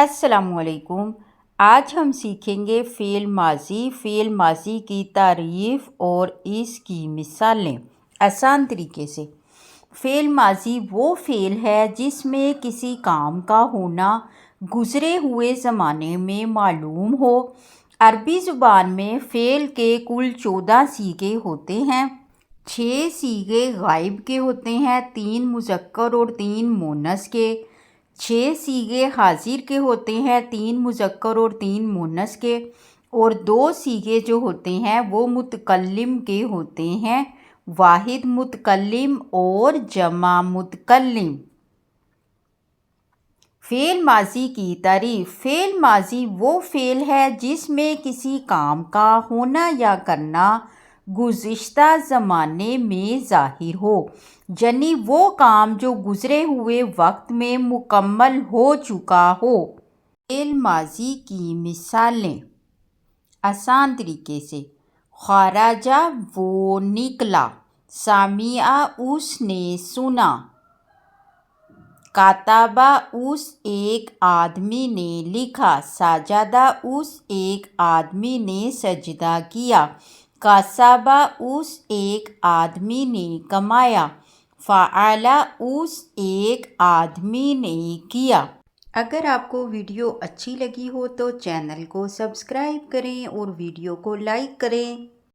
السلام علیکم۔ آج ہم سیکھیں گے فعل ماضی کی تعریف اور اس کی مثالیں آسان طریقے سے۔ فعل ماضی وہ فعل ہے جس میں کسی کام کا ہونا گزرے ہوئے زمانے میں معلوم ہو۔ عربی زبان میں فعل کے کل 14 صیغے ہوتے ہیں۔ 6 صیغے غائب کے ہوتے ہیں، 3 مذکر اور 3 مؤنث کے۔ 6 صیغے حاضر کے ہوتے ہیں، 3 مذکر اور 3 مؤنث کے، اور 2 صیغے جو ہوتے ہیں وہ متکلم کے ہوتے ہیں، واحد متکلم اور جمع متکلم۔ فعل ماضی کی تعریف۔ فعل ماضی وہ فعل ہے جس میں کسی کام کا ہونا یا کرنا گزشتہ زمانے میں ظاہر ہو، یعنی وہ کام جو گزرے ہوئے وقت میں مکمل ہو چکا ہو۔ فعل ماضی کی مثالیں آسان طریقے سے۔ خرج وہ نکلا، سمع اس نے سنا، کتب اس ایک آدمی نے لکھا، سجد اس ایک آدمی نے سجدہ کیا، کسب اس ایک آدمی نے کمایا، فعل اس ایک آدمی نے کیا۔ اگر آپ کو ویڈیو اچھی لگی ہو تو چینل کو سبسکرائب کریں اور ویڈیو کو لائک کریں۔